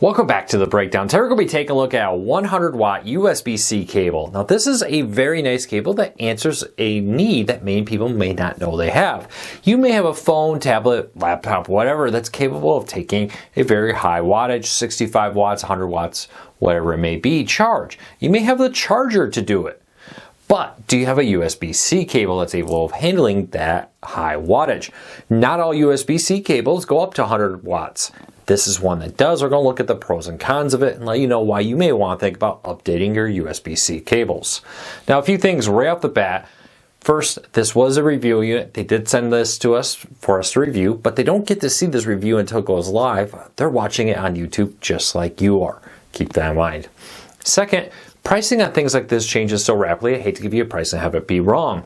Welcome back to the breakdown. Today we're going to be taking a look at a 100 watt USB-C cable. Now this is a very nice cable that answers a need that many people may not know they have. You may have a phone, tablet, laptop, whatever that's capable of taking a very high wattage, 65 watts, 100 watts, whatever it may be, charge. You may have the charger to do it. But do you have a USB-C cable that's able of handling that high wattage? Not all USB-C cables go up to 100 watts. This is one that does. We're going to look at the pros and cons of it and let you know why you may want to think about updating your USB-C cables. Now, a few things right off the bat. First, this was a review unit. They did send this to us for us to review, but they don't get to see this review until it goes live. They're watching it on YouTube just like you are. Keep that in mind. Second, pricing on things like this changes so rapidly. I hate to give you a price and have it be wrong.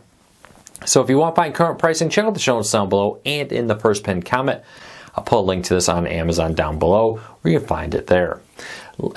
So if you want to find current pricing, check out the show notes down below and in the first pinned comment. I'll put a link to this on Amazon down below where you can find it there.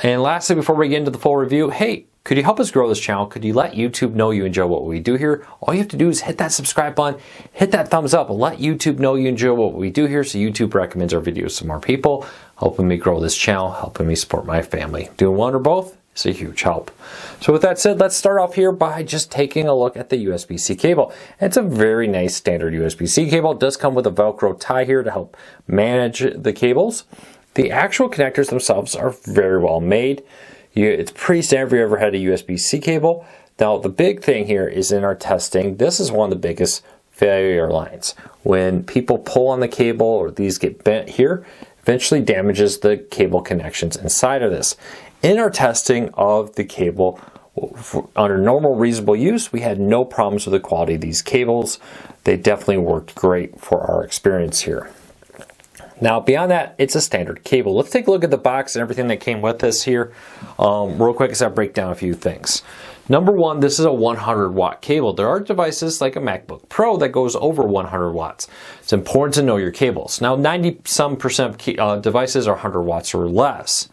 And lastly, before we get into the full review, hey, could you help us grow this channel? Could you let YouTube know you enjoy what we do here? All you have to do is hit that subscribe button, hit that thumbs up, and let YouTube know you enjoy what we do here so YouTube recommends our videos to more people, helping me grow this channel, helping me support my family. Doing one or both? It's a huge help. So with that said, let's start off here by just taking a look at the USB-C cable. It's a very nice standard USB-C cable. It does come with a Velcro tie here to help manage the cables. The actual connectors themselves are very well made. It's pretty standard if you ever had a USB-C cable. Now the big thing here is in our testing, this is one of the biggest failure lines. When people pull on the cable or these get bent here, eventually damages the cable connections inside of this. In our testing of the cable, under normal reasonable use, we had no problems with the quality of these cables. They definitely worked great for our experience here. Now beyond that, it's a standard cable. Let's take a look at the box and everything that came with this here. Real quick as I break down a few things. Number one, this is a 100 watt cable. There are devices like a MacBook Pro that goes over 100 watts. It's important to know your cables. Now 90% of devices are 100 watts or less.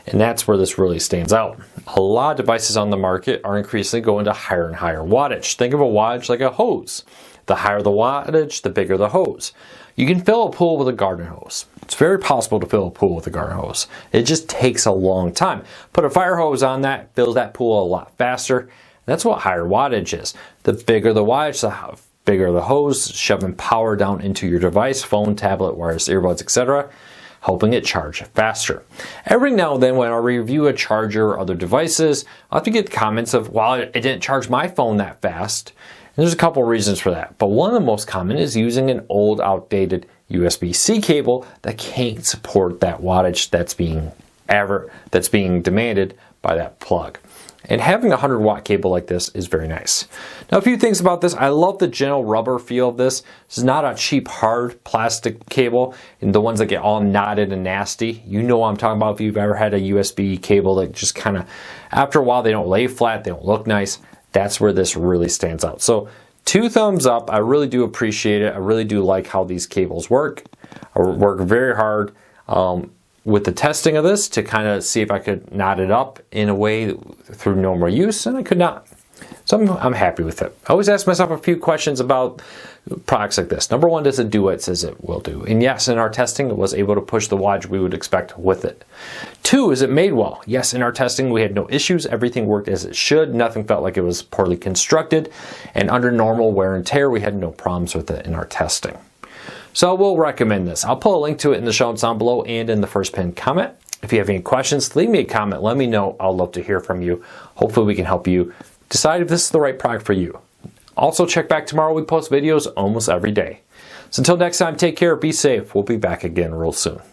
And that's where this really stands out. A lot of devices on the market are increasingly going to higher and higher wattage. Think of a wattage like a hose. The higher the wattage, the bigger the hose. You can fill a pool with a garden hose. It's very possible to fill a pool with a garden hose. It just takes a long time. Put a fire hose on that, fills that pool a lot faster. That's what higher wattage is. The bigger the wattage, the bigger the hose, shoving power down into your device, phone, tablet, wireless earbuds, etc., helping it charge faster. Every now and then when I review a charger or other devices, I'll have to get comments of, well, it didn't charge my phone that fast. And there's a couple reasons for that, but one of the most common is using an old, outdated USB-C cable that can't support that wattage that's being demanded by that plug. And having a 100 watt cable like this is very nice. Now a few things about this. I love the gentle rubber feel of this. This is not a cheap hard plastic cable and the ones that get all knotted and nasty. You know what I'm talking about if you've ever had a USB cable that just kind of, after a while they don't lay flat, they don't look nice. That's where this really stands out. So 2 thumbs up. I really do appreciate it. I really do like how these cables work. I work very hard with the testing of this to kind of see if I could knot it up in a way through normal use, and I could not. So I'm happy with it. I always ask myself a few questions about products like this. Number one, does it do what it says it will do? And yes, in our testing, it was able to push the wattage we would expect with it. 2, is it made well? Yes, in our testing, we had no issues. Everything worked as it should. Nothing felt like it was poorly constructed. And under normal wear and tear, we had no problems with it in our testing. So I will recommend this. I'll put a link to it in the show notes down below and in the first pinned comment. If you have any questions, leave me a comment. Let me know. I'll love to hear from you. Hopefully we can help you decide if this is the right product for you. Also check back tomorrow. We post videos almost every day. So until next time, take care, be safe. We'll be back again real soon.